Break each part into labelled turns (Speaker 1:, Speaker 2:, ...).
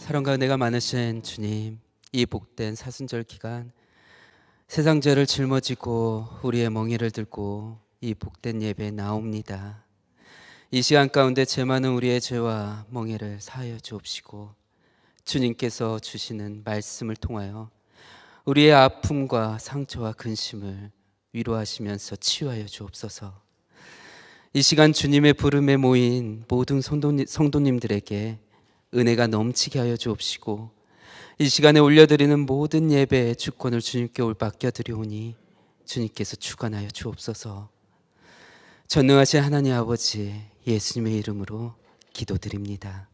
Speaker 1: 사랑과 은혜가 많으신 주님, 이 복된 사순절 기간 세상 죄를 짊어지고 우리의 멍에를 들고 이 복된 예배에 나옵니다. 이 시간 가운데 죄 많은 우리의 죄와 멍에를 사하여 주옵시고 주님께서 주시는 말씀을 통하여 우리의 아픔과 상처와 근심을 위로하시면서 치유하여 주옵소서. 이 시간 주님의 부름에 모인 모든 성도님들에게 은혜가 넘치게 하여 주옵시고 이 시간에 올려드리는 모든 예배의 주권을 주님께 올바뀌어드리오니 주님께서 주관하여 주옵소서. 전능하신 하나님 아버지, 예수님의 이름으로 기도드립니다.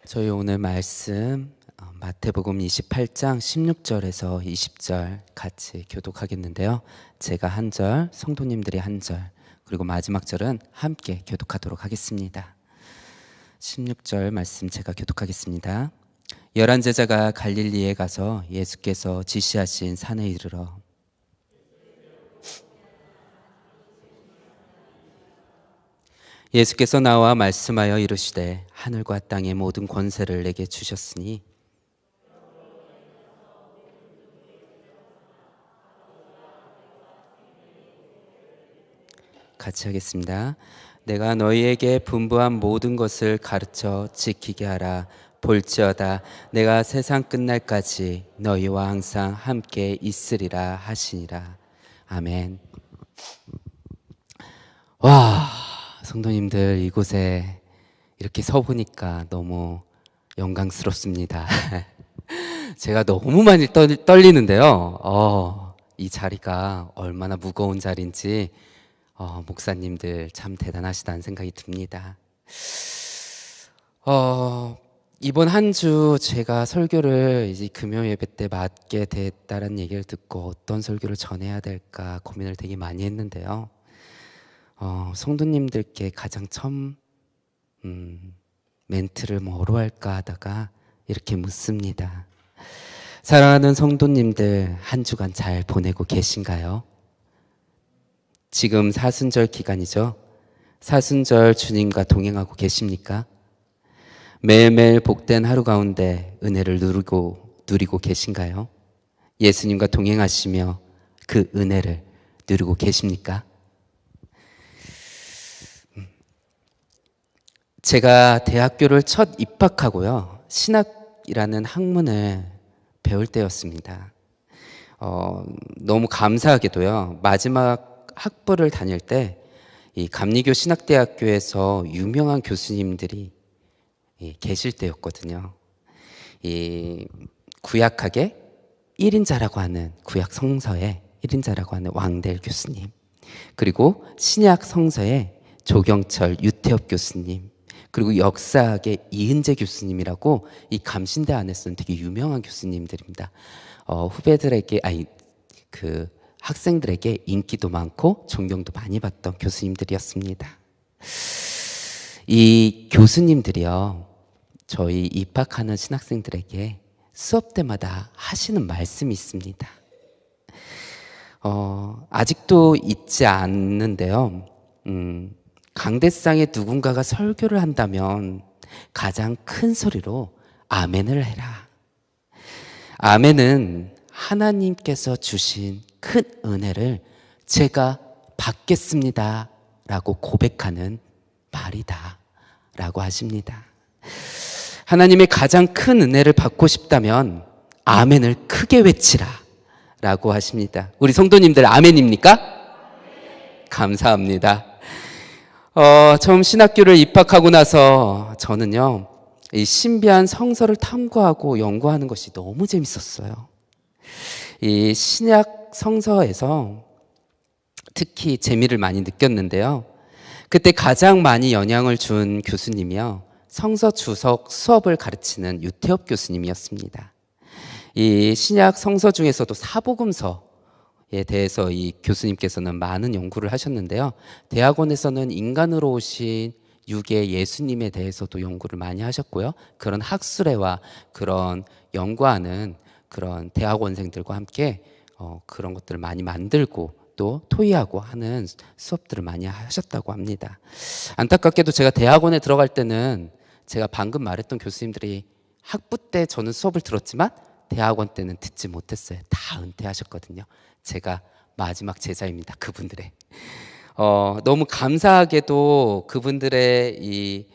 Speaker 1: 저희 오늘 말씀 마태복음 28장 16절에서 20절 같이 교독하겠는데요. 제가 한 절, 성도님들이 한 절, 그리고 마지막 절은 함께 교독하도록 하겠습니다. 16절 말씀 제가 교독하겠습니다. 11 제자가 갈릴리에 가서 예수께서 지시하신 산에 이르러 예수께서 나와 말씀하여 이르시되 하늘과 땅의 모든 권세를 내게 주셨으니 같이 하겠습니다. 내가 너희에게 분부한 모든 것을 가르쳐 지키게 하라. 볼지어다 내가 세상 끝날까지 너희와 항상 함께 있으리라 하시니라. 아멘. 와, 성도님들 이곳에 이렇게 서 보니까 너무 영광스럽습니다. 제가 너무 많이 떨리는데요. 이 자리가 얼마나 무거운 자리인지 목사님들 참 대단하시다는 생각이 듭니다. 이번 한 주 제가 설교를 이제 금요 예배 때 맡게 됐다는 얘기를 듣고 어떤 설교를 전해야 될까 고민을 되게 많이 했는데요. 성도님들께 가장 처음 멘트를 뭐로 할까 하다가 이렇게 묻습니다. 사랑하는 성도님들, 한 주간 잘 보내고 계신가요? 지금 사순절 기간이죠. 사순절 주님과 동행하고 계십니까? 매일매일 복된 하루 가운데 은혜를 누리고 계신가요? 예수님과 동행하시며 그 은혜를 누리고 계십니까? 제가 대학교를 첫 입학하고요, 신학이라는 학문을 배울 때였습니다. 너무 감사하게도요, 마지막 학부를 다닐 때 이 감리교 신학대학교에서 유명한 교수님들이 계실 때였거든요. 이 구약학의 1인자라고 하는 구약 성서의 1인자라고 하는 왕델 교수님, 그리고 신약 성서의 조경철 유태엽 교수님, 그리고 역사학의 이은재 교수님이라고 이 감신대 안에서는 되게 유명한 교수님들입니다. 후배들에게 학생들에게 인기도 많고 존경도 많이 받던 교수님들이었습니다. 이 교수님들이요, 저희 입학하는 신학생들에게 수업 때마다 하시는 말씀이 있습니다. 아직도 잊지 않는데요. 강대상에 누군가가 설교를 한다면 가장 큰 소리로 아멘을 해라. 아멘은 하나님께서 주신 큰 은혜를 제가 받겠습니다 라고 고백하는 말이다 라고 하십니다. 하나님의 가장 큰 은혜를 받고 싶다면 아멘을 크게 외치라 라고 하십니다. 우리 성도님들 아멘입니까? 감사합니다. 처음 신학교를 입학하고 나서 저는요, 이 신비한 성서를 탐구하고 연구하는 것이 너무 재밌었어요. 이 신약 성서에서 특히 재미를 많이 느꼈는데요. 그때 가장 많이 영향을 준 교수님이요, 성서 주석 수업을 가르치는 유태엽 교수님이었습니다. 이 신약 성서 중에서도 사복음서에 대해서 이 교수님께서는 많은 연구를 하셨는데요. 대학원에서는 인간으로 오신 육의 예수님에 대해서도 연구를 많이 하셨고요. 그런 학술회와 그런 연구하는 그런 대학원생들과 함께 그런 것들을 많이 만들고 또 토의하고 하는 수업들을 많이 하셨다고 합니다. 안타깝게도 제가 대학원에 들어갈 때는 제가 방금 말했던 교수님들이 학부 때 저는 수업을 들었지만 대학원 때는 듣지 못했어요. 다 은퇴하셨거든요. 제가 마지막 제자입니다. 그분들의. 너무 감사하게도 그분들의 이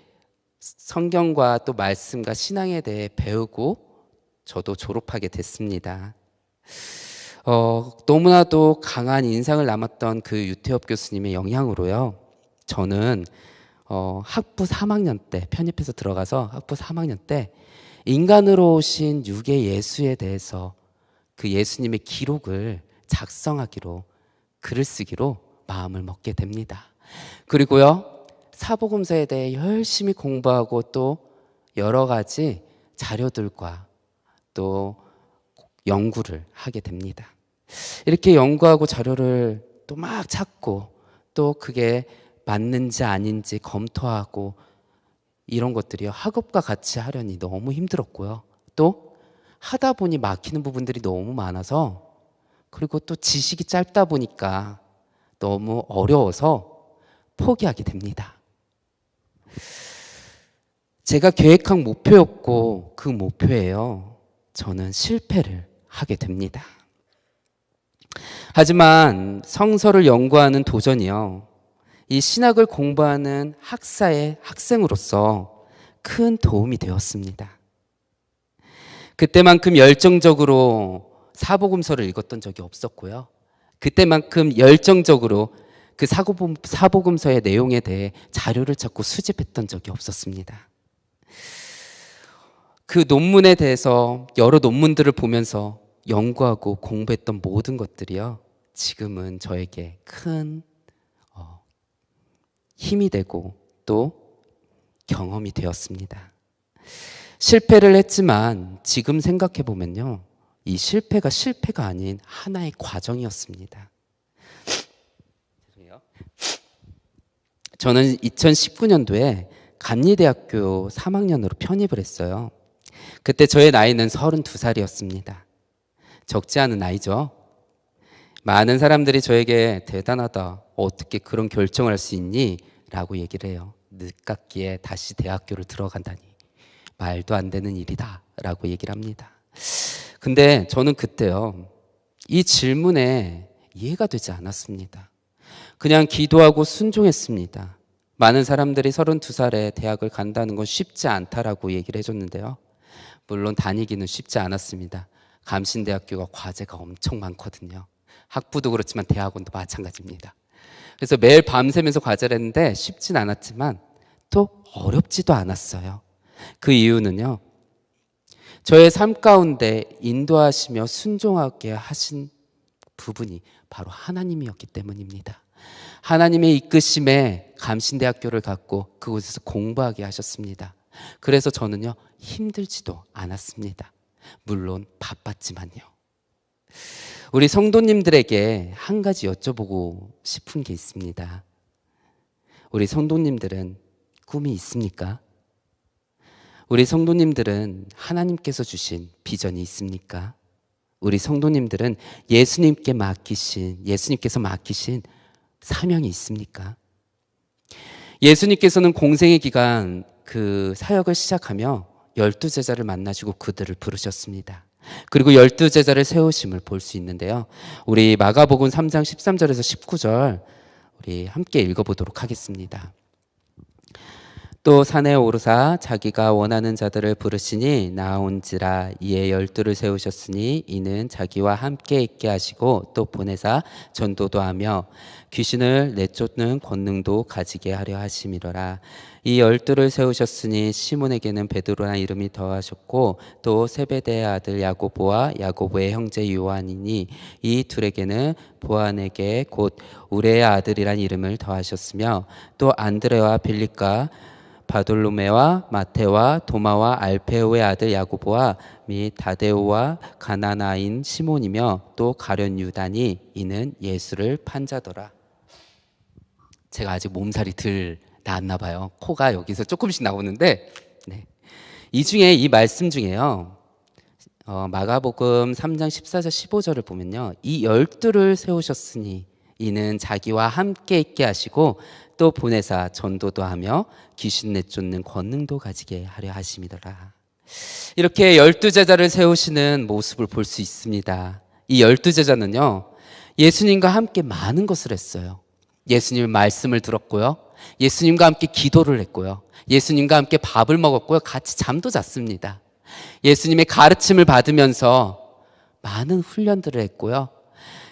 Speaker 1: 성경과 또 말씀과 신앙에 대해 배우고 저도 졸업하게 됐습니다. 너무나도 강한 인상을 남았던 그 유태엽 교수님의 영향으로요. 저는 학부 3학년 때 편입해서 들어가서 학부 3학년 때 인간으로 오신 육의 예수에 대해서 그 예수님의 기록을 작성하기로 글을 쓰기로 마음을 먹게 됩니다. 그리고요, 사복음서에 대해 열심히 공부하고 또 여러 가지 자료들과 또 연구를 하게 됩니다. 이렇게 연구하고 자료를 또 막 찾고 또 그게 맞는지 아닌지 검토하고 이런 것들이요, 학업과 같이 하려니 너무 힘들었고요. 또 하다 보니 막히는 부분들이 너무 많아서, 그리고 또 지식이 짧다 보니까 너무 어려워서 포기하게 됩니다. 제가 계획한 목표였고 그 목표예요. 저는 실패를 하게 됩니다. 하지만 성서를 연구하는 도전이요, 이 신학을 공부하는 학사의 학생으로서 큰 도움이 되었습니다. 그때만큼 열정적으로 사복음서를 읽었던 적이 없었고요. 그때만큼 열정적으로 그 사복음서의 내용에 대해 자료를 찾고 수집했던 적이 없었습니다. 그 논문에 대해서 여러 논문들을 보면서 연구하고 공부했던 모든 것들이요, 지금은 저에게 큰 힘이 되고 또 경험이 되었습니다. 실패를 했지만 지금 생각해 보면요, 이 실패가 아닌 하나의 과정이었습니다. 죄송해요. 저는 2019년도에 감리대학교 3학년으로 편입을 했어요. 그때 저의 나이는 32살이었습니다. 적지 않은 나이죠. 많은 사람들이 저에게 대단하다, 어떻게 그런 결정을 할 수 있니? 라고 얘기를 해요. 늦깎이에 다시 대학교를 들어간다니 말도 안 되는 일이다 라고 얘기를 합니다. 근데 저는 그때요, 이 질문에 이해가 되지 않았습니다. 그냥 기도하고 순종했습니다. 많은 사람들이 32살에 대학을 간다는 건 쉽지 않다라고 얘기를 해줬는데요, 물론 다니기는 쉽지 않았습니다. 감신대학교가 과제가 엄청 많거든요. 학부도 그렇지만 대학원도 마찬가지입니다. 그래서 매일 밤새면서 과제를 했는데 쉽진 않았지만 또 어렵지도 않았어요. 그 이유는요, 저의 삶 가운데 인도하시며 순종하게 하신 부분이 바로 하나님이었기 때문입니다. 하나님의 이끄심에 감신대학교를 갖고 그곳에서 공부하게 하셨습니다. 그래서 저는요, 힘들지도 않았습니다. 물론 바빴지만요. 우리 성도님들에게 한 가지 여쭤보고 싶은 게 있습니다. 우리 성도님들은 꿈이 있습니까? 우리 성도님들은 하나님께서 주신 비전이 있습니까? 우리 성도님들은 예수님께서 맡기신 사명이 있습니까? 예수님께서는 공생의 기간 그 사역을 시작하며 12제자를 만나시고 그들을 부르셨습니다. 그리고 12제자를 세우심을 볼 수 있는데요, 우리 마가복음 3장 13절에서 19절 우리 함께 읽어보도록 하겠습니다. 또 산에 오르사 자기가 원하는 자들을 부르시니 나온지라. 이에 12를 세우셨으니 이는 자기와 함께 있게 하시고 또 보내사 전도도 하며 귀신을 내쫓는 권능도 가지게 하려 하심이로라. 이 12를 세우셨으니 시몬에게는 베드로라 이름이 더하셨고 또 세베대의 아들 야고보와 야고보의 형제 요한이니 이 둘에게는 보아네게 곧 우레의 아들이란 이름을 더하셨으며 또 안드레와 빌립과 바돌로메와 마테와 도마와 알페오의 아들 야고보와 및 다데오와 가나나인 시몬이며 또 가룟 유다니 이는 예수를 판자더라. 제가 아직 몸살이 덜 나았나 봐요. 코가 여기서 조금씩 나오는데, 네. 이 중에 이 말씀 중에요, 마가복음 3장 14절 15절을 보면요, 이 12를 세우셨으니 이는 자기와 함께 있게 하시고 또 보내사 전도도 하며 귀신 내쫓는 권능도 가지게 하려 하심이더라. 이렇게 12제자를 세우시는 모습을 볼 수 있습니다. 이 12제자는요, 예수님과 함께 많은 것을 했어요. 예수님의 말씀을 들었고요. 예수님과 함께 기도를 했고요. 예수님과 함께 밥을 먹었고요. 같이 잠도 잤습니다. 예수님의 가르침을 받으면서 많은 훈련들을 했고요.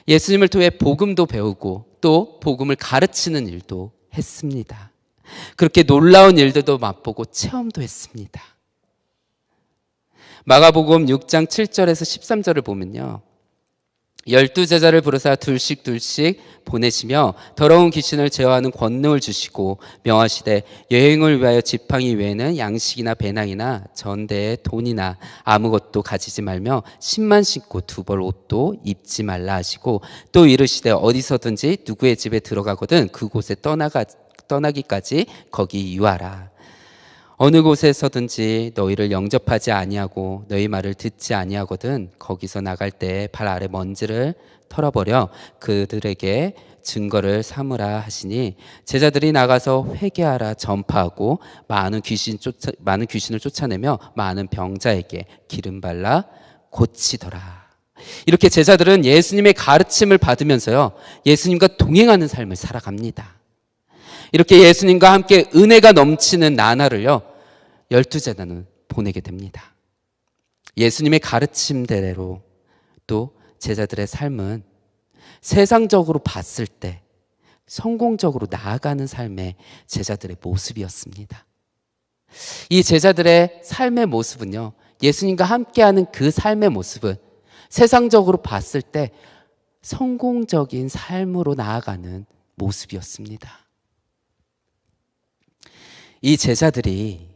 Speaker 1: 예수님을 통해 복음도 배우고 또 복음을 가르치는 일도 했습니다. 그렇게 놀라운 일들도 맛보고 체험도 했습니다. 마가복음 6장 7절에서 13절을 보면요, 12제자를 부르사 둘씩 보내시며 더러운 귀신을 제어하는 권능을 주시고 명하시되 여행을 위하여 지팡이 외에는 양식이나 배낭이나 전대에 돈이나 아무것도 가지지 말며 신만 신고 두 벌 옷도 입지 말라 하시고 또 이르시되 어디서든지 누구의 집에 들어가거든 그곳에 떠나기까지 거기 유하라. 어느 곳에서든지 너희를 영접하지 아니하고 너희 말을 듣지 아니하거든 거기서 나갈 때 발 아래 먼지를 털어버려 그들에게 증거를 삼으라 하시니 제자들이 나가서 회개하라 전파하고 많은 귀신을 쫓아내며 많은 병자에게 기름 발라 고치더라. 이렇게 제자들은 예수님의 가르침을 받으면서요, 예수님과 동행하는 삶을 살아갑니다. 이렇게 예수님과 함께 은혜가 넘치는 나날을요, 12제자는 보내게 됩니다. 예수님의 가르침대로 또 제자들의 삶은 세상적으로 봤을 때 성공적으로 나아가는 삶의 제자들의 모습이었습니다. 이 제자들의 삶의 모습은요, 예수님과 함께하는 그 삶의 모습은 세상적으로 봤을 때 성공적인 삶으로 나아가는 모습이었습니다. 이 제자들이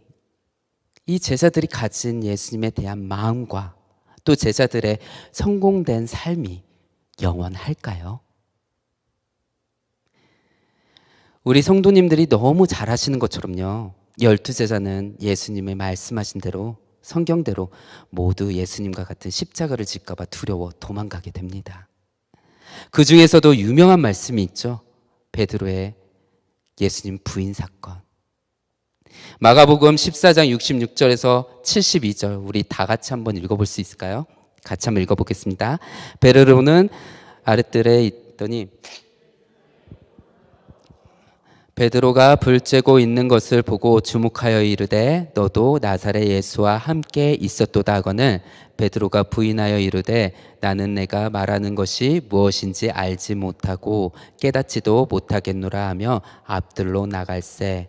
Speaker 1: 가진 예수님에 대한 마음과 또 제자들의 성공된 삶이 영원할까요? 우리 성도님들이 너무 잘하시는 것처럼요, 12제자는 예수님의 말씀하신 대로 성경대로 모두 예수님과 같은 십자가를 질까 봐 두려워 도망가게 됩니다. 그 중에서도 유명한 말씀이 있죠. 베드로의 예수님 부인 사건. 마가복음 14장 66절에서 72절 우리 다 같이 한번 읽어볼 수 있을까요? 같이 한번 읽어보겠습니다. 베드로는 아랫뜰에 있더니 베드로가 불 쬐고 있는 것을 보고 주목하여 이르되 너도 나사렛 예수와 함께 있었도다 하거늘 베드로가 부인하여 이르되 나는 내가 말하는 것이 무엇인지 알지 못하고 깨닫지도 못하겠노라 하며 앞들로 나갈새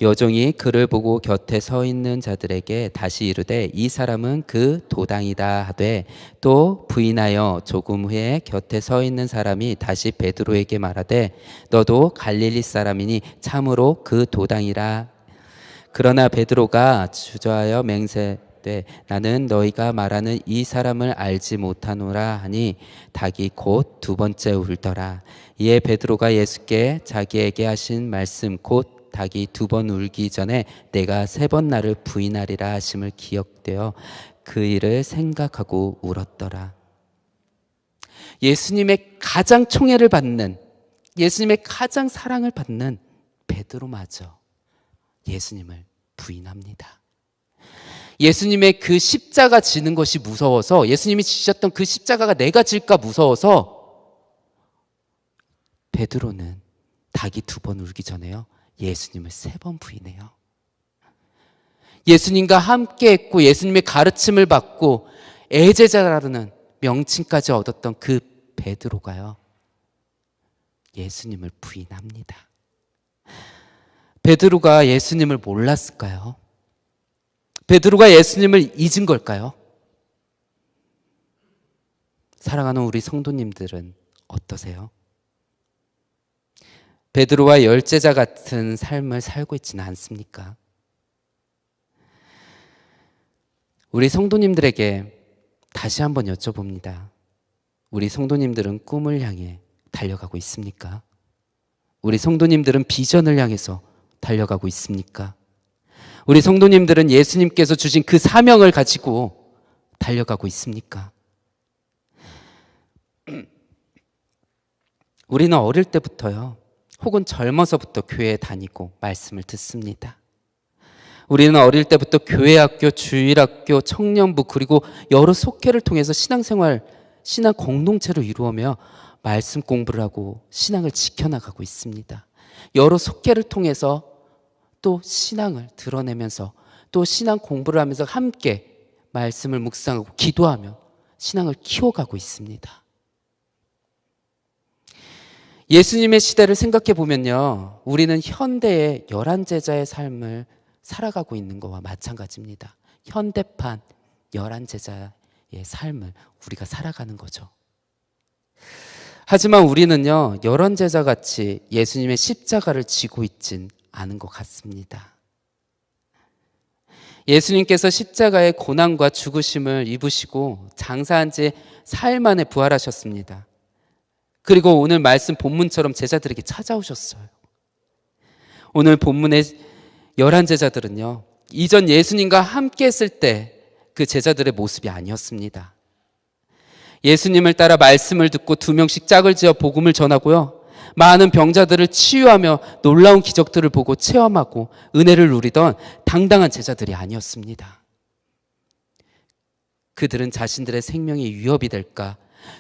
Speaker 1: 여종이 그를 보고 곁에 서 있는 자들에게 다시 이르되 이 사람은 그 도당이다 하되 또 부인하여 조금 후에 곁에 서 있는 사람이 다시 베드로에게 말하되 너도 갈릴리 사람이니 참으로 그 도당이라. 그러나 베드로가 주저하여 맹세되 나는 너희가 말하는 이 사람을 알지 못하노라 하니 닭이 곧 두 번째 울더라. 이에 베드로가 예수께 자기에게 하신 말씀 곧 닭이 두 번 울기 전에 내가 세 번 나를 부인하리라 하심을 기억되어 그 일을 생각하고 울었더라. 예수님의 가장 총애를 받는, 예수님의 가장 사랑을 받는 베드로마저 예수님을 부인합니다. 예수님의 그 십자가 지는 것이 무서워서, 예수님이 지셨던 그 십자가가 내가 질까 무서워서 베드로는 닭이 두 번 울기 전에요, 예수님을 세 번 부인해요. 예수님과 함께 했고 예수님의 가르침을 받고 애제자라는 명칭까지 얻었던 그 베드로가요, 예수님을 부인합니다. 베드로가 예수님을 몰랐을까요? 베드로가 예수님을 잊은 걸까요? 사랑하는 우리 성도님들은 어떠세요? 베드로와 열제자 같은 삶을 살고 있지는 않습니까? 우리 성도님들에게 다시 한번 여쭤봅니다. 우리 성도님들은 꿈을 향해 달려가고 있습니까? 우리 성도님들은 비전을 향해서 달려가고 있습니까? 우리 성도님들은 예수님께서 주신 그 사명을 가지고 달려가고 있습니까? 우리는 어릴 때부터요, 혹은 젊어서부터 교회에 다니고 말씀을 듣습니다. 우리는 어릴 때부터 교회학교, 주일학교, 청년부 그리고 여러 속회를 통해서 신앙생활, 신앙 공동체를 이루어며 말씀 공부를 하고 신앙을 지켜나가고 있습니다. 여러 속회를 통해서 또 신앙을 드러내면서 또 신앙 공부를 하면서 함께 말씀을 묵상하고 기도하며 신앙을 키워가고 있습니다. 예수님의 시대를 생각해 보면요, 우리는 현대의 열한 제자의 삶을 살아가고 있는 것과 마찬가지입니다. 현대판 열한 제자의 삶을 우리가 살아가는 거죠. 하지만 우리는요, 열한 제자 같이 예수님의 십자가를 지고 있진 않은 것 같습니다. 예수님께서 십자가의 고난과 죽으심을 입으시고 장사한 지 사흘 만에 부활하셨습니다. 그리고 오늘 말씀 본문처럼 제자들에게 찾아오셨어요. 오늘 본문의 열한 제자들은요, 이전 예수님과 함께 했을 때 그 제자들의 모습이 아니었습니다. 예수님을 따라 말씀을 듣고 2명씩 짝을 지어 복음을 전하고요, 많은 병자들을 치유하며 놀라운 기적들을 보고 체험하고 은혜를 누리던 당당한 제자들이 아니었습니다. 그들은 자신들의 생명이 위협이 될까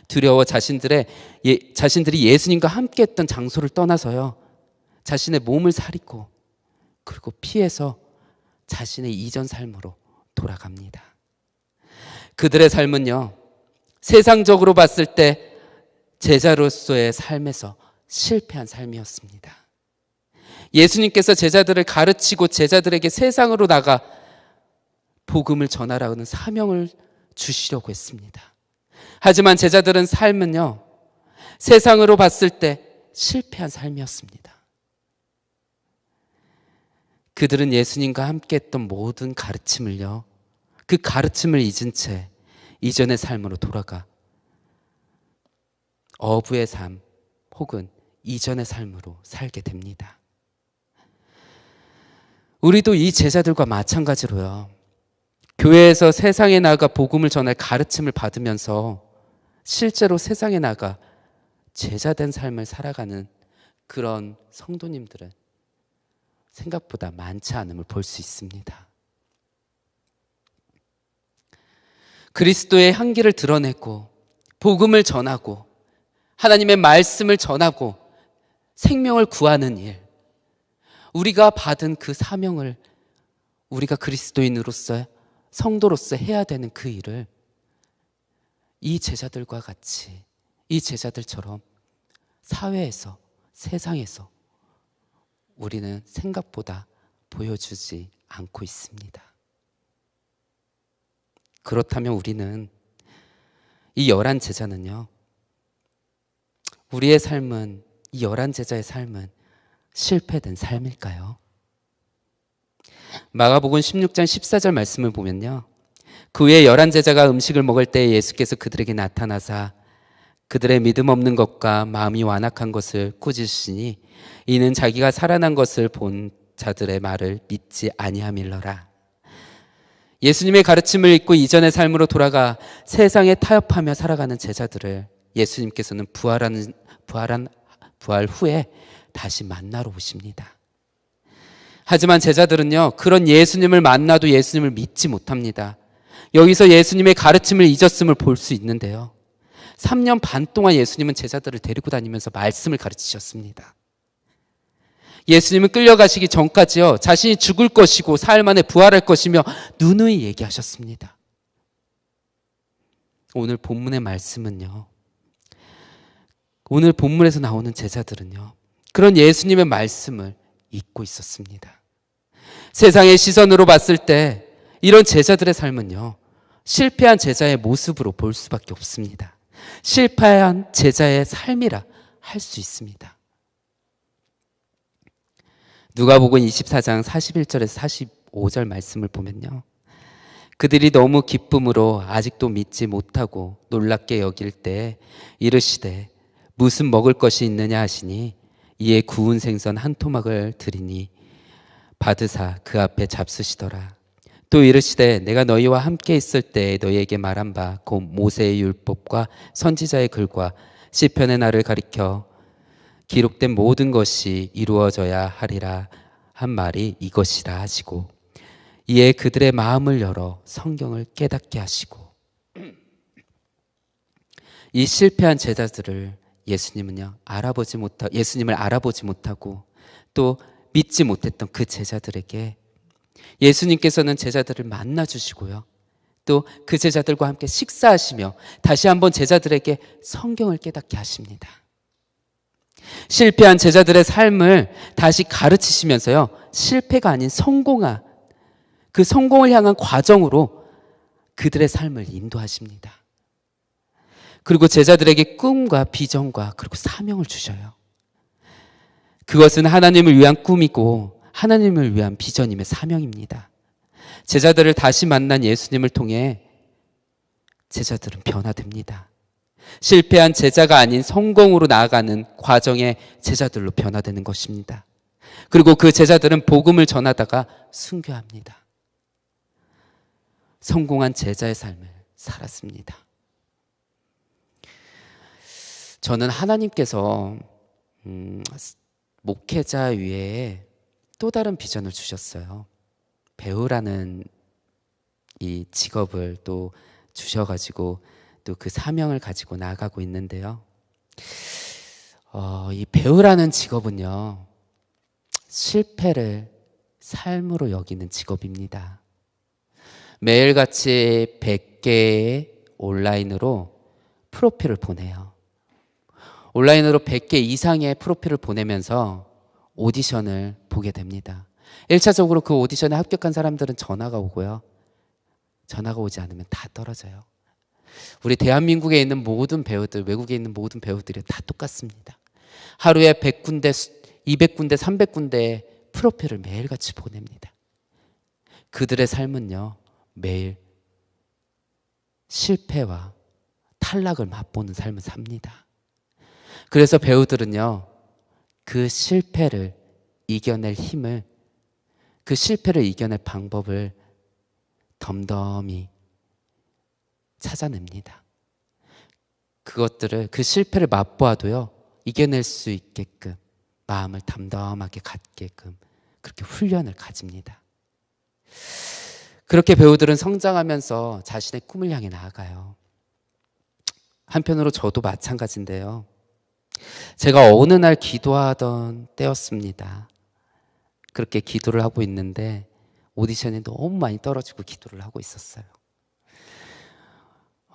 Speaker 1: 두려워 자신들이 예수님과 함께 했던 장소를 떠나서요, 자신의 몸을 사리고 그리고 피해서 자신의 이전 삶으로 돌아갑니다. 그들의 삶은요, 세상적으로 봤을 때 제자로서의 삶에서 실패한 삶이었습니다. 예수님께서 제자들을 가르치고 제자들에게 세상으로 나가 복음을 전하라는 사명을 주시려고 했습니다. 하지만 제자들은 삶은요, 세상으로 봤을 때 실패한 삶이었습니다. 그들은 예수님과 함께 했던 모든 가르침을요, 그 가르침을 잊은 채 이전의 삶으로 돌아가 어부의 삶 혹은 이전의 삶으로 살게 됩니다. 우리도 이 제자들과 마찬가지로요, 교회에서 세상에 나가 복음을 전할 가르침을 받으면서 실제로 세상에 나가 제자된 삶을 살아가는 그런 성도님들은 생각보다 많지 않음을 볼 수 있습니다. 그리스도의 향기를 드러내고 복음을 전하고 하나님의 말씀을 전하고 생명을 구하는 일, 우리가 받은 그 사명을 우리가 그리스도인으로서 성도로서 해야 되는 그 일을 이 제자들과 같이, 이 제자들처럼 사회에서, 세상에서 우리는 생각보다 보여주지 않고 있습니다. 그렇다면 우리는, 이 열한 제자는요, 우리의 삶은, 이 열한 제자의 삶은 실패된 삶일까요? 마가복음 16장 14절 말씀을 보면요, 그 후에 열한 제자가 음식을 먹을 때 예수께서 그들에게 나타나사 그들의 믿음 없는 것과 마음이 완악한 것을 꾸짖으시니 이는 자기가 살아난 것을 본 자들의 말을 믿지 아니함일러라. 예수님의 가르침을 잊고 이전의 삶으로 돌아가 세상에 타협하며 살아가는 제자들을 예수님께서는 부활 후에 다시 만나러 오십니다. 하지만 제자들은요, 그런 예수님을 만나도 예수님을 믿지 못합니다. 여기서 예수님의 가르침을 잊었음을 볼 수 있는데요, 3년 반 동안 예수님은 제자들을 데리고 다니면서 말씀을 가르치셨습니다. 예수님은 끌려가시기 전까지요, 자신이 죽을 것이고 사흘 만에 부활할 것이며 누누이 얘기하셨습니다. 오늘 본문의 말씀은요, 오늘 본문에서 나오는 제자들은요, 그런 예수님의 말씀을 잊고 있었습니다. 세상의 시선으로 봤을 때 이런 제자들의 삶은요, 실패한 제자의 모습으로 볼 수밖에 없습니다. 실패한 제자의 삶이라 할 수 있습니다. 누가복음 24장 41절에서 45절 말씀을 보면요, 그들이 너무 기쁨으로 아직도 믿지 못하고 놀랍게 여길 때 이르시되 무슨 먹을 것이 있느냐 하시니 이에 구운 생선 한 토막을 드리니 받으사 그 앞에 잡수시더라. 또 이르시되 내가 너희와 함께 있을 때 너희에게 말한 바 곧 모세의 율법과 선지자의 글과 시편의 날을 가리켜 기록된 모든 것이 이루어져야 하리라 한 말이 이것이라 하시고, 이에 그들의 마음을 열어 성경을 깨닫게 하시고, 이 실패한 제자들을 예수님을 알아보지 못하고 또 믿지 못했던 그 제자들에게 예수님께서는 제자들을 만나 주시고요, 또 그 제자들과 함께 식사하시며 다시 한번 제자들에게 성경을 깨닫게 하십니다. 실패한 제자들의 삶을 다시 가르치시면서요, 실패가 아닌 성공한, 그 성공을 향한 과정으로 그들의 삶을 인도하십니다. 그리고 제자들에게 꿈과 비전과 그리고 사명을 주셔요. 그것은 하나님을 위한 꿈이고 하나님을 위한 비전임의 사명입니다. 제자들을 다시 만난 예수님을 통해 제자들은 변화됩니다. 실패한 제자가 아닌 성공으로 나아가는 과정의 제자들로 변화되는 것입니다. 그리고 그 제자들은 복음을 전하다가 순교합니다. 성공한 제자의 삶을 살았습니다. 저는 하나님께서 목회자 위에 또 다른 비전을 주셨어요. 배우라는 이 직업을 또 주셔가지고 또 그 사명을 가지고 나아가고 있는데요. 이 배우라는 직업은요, 실패를 삶으로 여기는 직업입니다. 매일같이 100개의 온라인으로 프로필을 보내요. 온라인으로 100개 이상의 프로필을 보내면서 오디션을 보게 됩니다. 1차적으로 그 오디션에 합격한 사람들은 전화가 오고요, 전화가 오지 않으면 다 떨어져요. 우리 대한민국에 있는 모든 배우들, 외국에 있는 모든 배우들이 다 똑같습니다. 하루에 100군데, 200군데, 300군데의 프로필을 매일같이 보냅니다. 그들의 삶은요, 매일 실패와 탈락을 맛보는 삶을 삽니다. 그래서 배우들은요, 그 실패를 이겨낼 힘을, 그 실패를 이겨낼 방법을 덤덤히 찾아냅니다. 그것들을, 그 실패를 맛보아도요, 이겨낼 수 있게끔 마음을 담담하게 갖게끔 그렇게 훈련을 가집니다. 그렇게 배우들은 성장하면서 자신의 꿈을 향해 나아가요. 한편으로 저도 마찬가지인데요. 제가 어느 날 기도하던 때였습니다. 그렇게 기도를 하고 있는데 오디션이 너무 많이 떨어지고 기도를 하고 있었어요.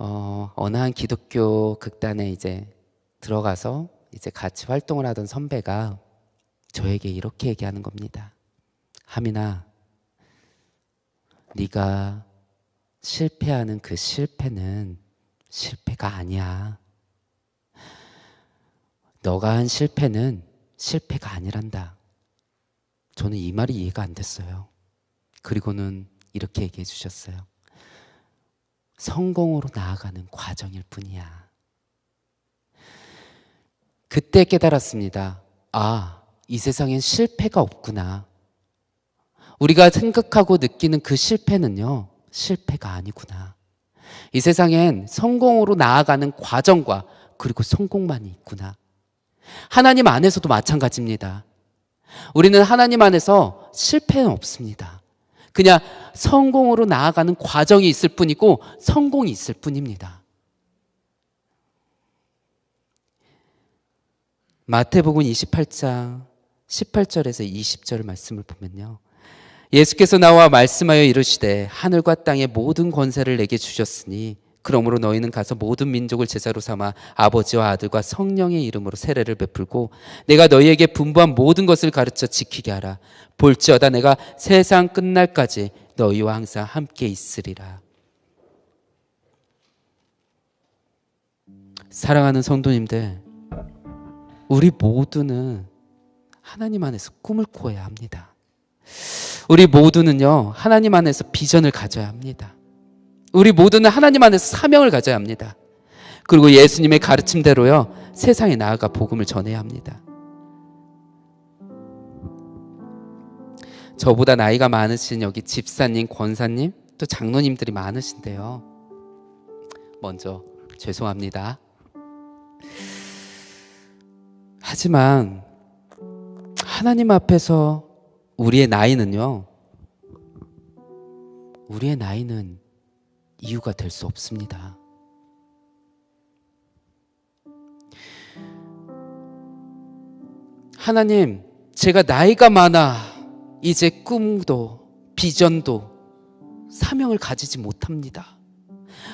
Speaker 1: 어느 한 기독교 극단에 이제 들어가서 이제 같이 활동을 하던 선배가 저에게 이렇게 얘기하는 겁니다. 하민아, 네가 실패하는 그 실패는 실패가 아니야. 너가 한 실패는 실패가 아니란다. 저는 이 말이 이해가 안 됐어요. 그리고는 이렇게 얘기해 주셨어요. 성공으로 나아가는 과정일 뿐이야. 그때 깨달았습니다. 아, 이 세상엔 실패가 없구나. 우리가 생각하고 느끼는 그 실패는요, 실패가 아니구나. 이 세상엔 성공으로 나아가는 과정과 그리고 성공만이 있구나. 하나님 안에서도 마찬가지입니다. 우리는 하나님 안에서 실패는 없습니다. 그냥 성공으로 나아가는 과정이 있을 뿐이고 성공이 있을 뿐입니다. 마태복음 28장 18절에서 20절 말씀을 보면요, 예수께서 나와 말씀하여 이르시되 하늘과 땅의 모든 권세를 내게 주셨으니 그러므로 너희는 가서 모든 민족을 제자로 삼아 아버지와 아들과 성령의 이름으로 세례를 베풀고 내가 너희에게 분부한 모든 것을 가르쳐 지키게 하라. 볼지어다 내가 세상 끝날까지 너희와 항상 함께 있으리라. 사랑하는 성도님들, 우리 모두는 하나님 안에서 꿈을 꾸어야 합니다. 우리 모두는요, 하나님 안에서 비전을 가져야 합니다. 우리 모두는 하나님 안에서 사명을 가져야 합니다. 그리고 예수님의 가르침대로요, 세상에 나아가 복음을 전해야 합니다. 저보다 나이가 많으신 여기 집사님, 권사님, 또 장로님들이 많으신데요, 먼저 죄송합니다. 하지만 하나님 앞에서 우리의 나이는 이유가 될 수 없습니다. 하나님, 제가 나이가 많아 이제 꿈도 비전도 사명을 가지지 못합니다.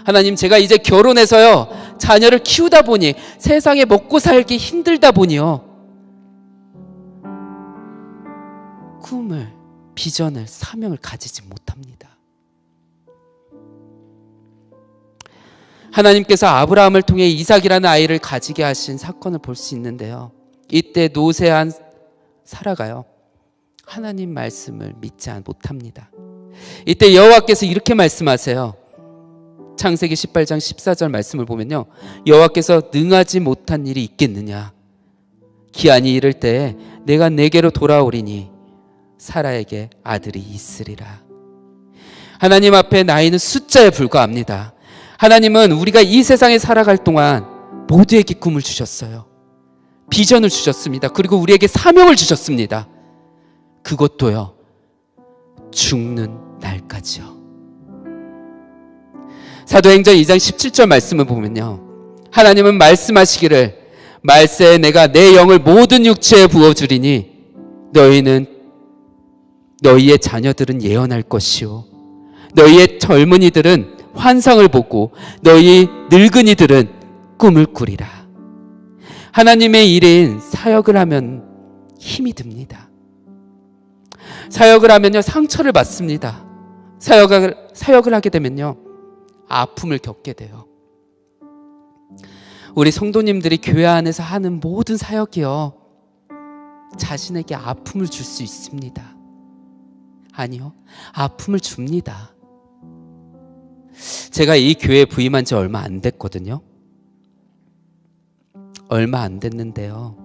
Speaker 1: 하나님, 제가 이제 결혼해서요 자녀를 키우다 보니 세상에 먹고 살기 힘들다 보니요 꿈을, 비전을, 사명을 가지지 못합니다. 하나님께서 아브라함을 통해 이삭이라는 아이를 가지게 하신 사건을 볼 수 있는데요, 이때 노쇠한 사라가요 하나님 말씀을 믿지 못합니다. 이때 여호와께서 이렇게 말씀하세요. 창세기 18장 14절 말씀을 보면요, 여호와께서 능하지 못한 일이 있겠느냐, 기한이 이를 때에 내가 내게로 돌아오리니 사라에게 아들이 있으리라. 하나님 앞에 나이는 숫자에 불과합니다. 하나님은 우리가 이 세상에 살아갈 동안 모두에게 꿈을 주셨어요. 비전을 주셨습니다. 그리고 우리에게 사명을 주셨습니다. 그것도요 죽는 날까지요. 사도행전 2장 17절 말씀을 보면요, 하나님은 말씀하시기를 말세에 내가 내 영을 모든 육체에 부어주리니 너희의 자녀들은 예언할 것이요 너희의 젊은이들은 환상을 보고 너희 늙은이들은 꿈을 꾸리라. 하나님의 일인 사역을 하면 힘이 듭니다. 사역을 하면요 상처를 받습니다. 사역을 하게 되면요 아픔을 겪게 돼요. 우리 성도님들이 교회 안에서 하는 모든 사역이요 자신에게 아픔을 줄 수 있습니다. 아니요, 아픔을 줍니다. 제가 이 교회에 부임한 지 얼마 안 됐거든요. 얼마 안 됐는데요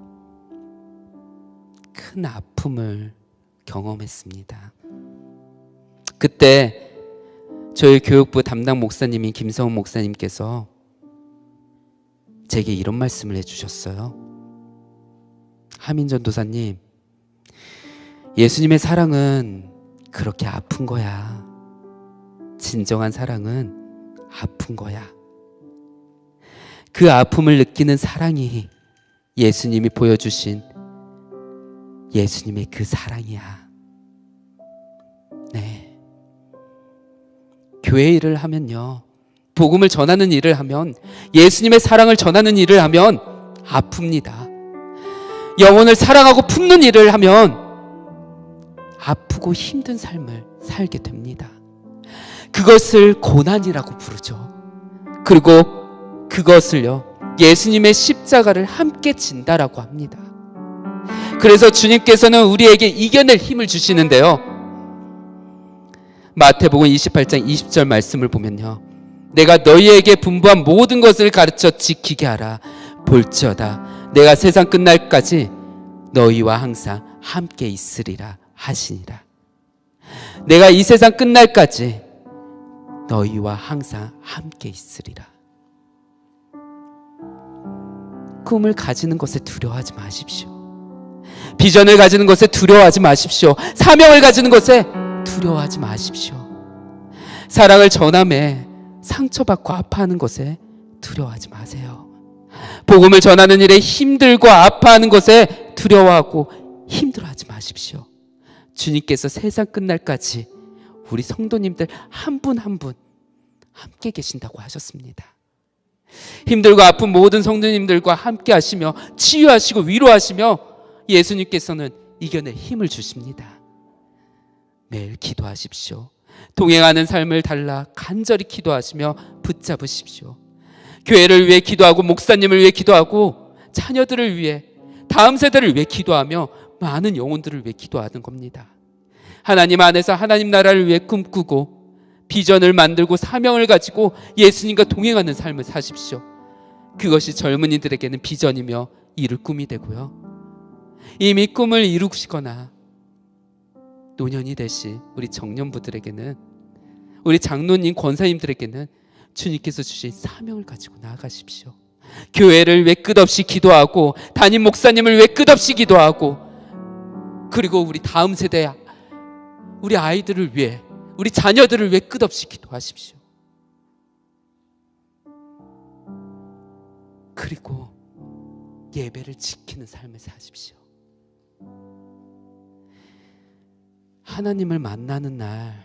Speaker 1: 큰 아픔을 경험했습니다. 그때 저희 교육부 담당 목사님인 김성훈 목사님께서 제게 이런 말씀을 해주셨어요. 하민전 도사님, 예수님의 사랑은 그렇게 아픈 거야. 진정한 사랑은 아픈 거야. 그 아픔을 느끼는 사랑이 예수님이 보여주신 예수님의 그 사랑이야. 네. 교회 일을 하면요, 복음을 전하는 일을 하면, 예수님의 사랑을 전하는 일을 하면 아픕니다. 영혼을 사랑하고 품는 일을 하면 아프고 힘든 삶을 살게 됩니다. 그것을 고난이라고 부르죠. 그리고 그것을요 예수님의 십자가를 함께 진다라고 합니다. 그래서 주님께서는 우리에게 이겨낼 힘을 주시는데요, 마태복음 28장 20절 말씀을 보면요, 내가 너희에게 분부한 모든 것을 가르쳐 지키게 하라. 볼지어다 내가 세상 끝날까지 너희와 항상 함께 있으리라 하시니라. 내가 이 세상 끝날까지 너희와 항상 함께 있으리라. 꿈을 가지는 것에 두려워하지 마십시오. 비전을 가지는 것에 두려워하지 마십시오. 사명을 가지는 것에 두려워하지 마십시오. 사랑을 전함에 상처받고 아파하는 것에 두려워하지 마세요. 복음을 전하는 일에 힘들고 아파하는 것에 두려워하고 힘들어하지 마십시오. 주님께서 세상 끝날까지 우리 성도님들 한 분 한 분 함께 계신다고 하셨습니다. 힘들고 아픈 모든 성도님들과 함께 하시며 치유하시고 위로하시며 예수님께서는 이겨낼 힘을 주십니다. 매일 기도하십시오. 동행하는 삶을 달라 간절히 기도하시며 붙잡으십시오. 교회를 위해 기도하고 목사님을 위해 기도하고 자녀들을 위해 다음 세대를 위해 기도하며 많은 영혼들을 위해 기도하는 겁니다. 하나님 안에서 하나님 나라를 위해 꿈꾸고 비전을 만들고 사명을 가지고 예수님과 동행하는 삶을 사십시오. 그것이 젊은이들에게는 비전이며 이룰 꿈이 되고요, 이미 꿈을 이루시거나 노년이 되신 우리 청년부들에게는, 우리 장로님 권사님들에게는 주님께서 주신 사명을 가지고 나아가십시오. 교회를 왜 끝없이 기도하고 담임 목사님을 왜 끝없이 기도하고 그리고 우리 다음 세대 우리 아이들을 위해 우리 자녀들을 왜 끝없이 기도하십시오. 그리고 예배를 지키는 삶을 사십시오. 하나님을 만나는 날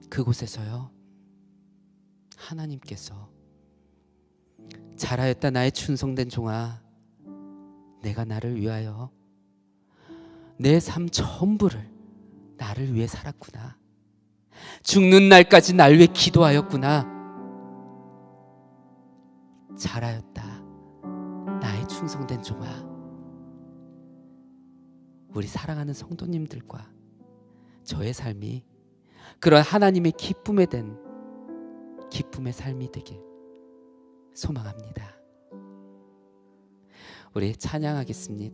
Speaker 1: 그곳에서요 하나님께서 잘하였다 나의 충성된 종아, 내가 나를 위하여 내 삶 전부를 나를 위해 살았구나. 죽는 날까지 날 위해 기도하였구나. 잘하였다 나의 충성된 종아. 우리 사랑하는 성도님들과 저의 삶이 그런 하나님의 기쁨에 된 기쁨의 삶이 되길 소망합니다. 우리 찬양하겠습니다.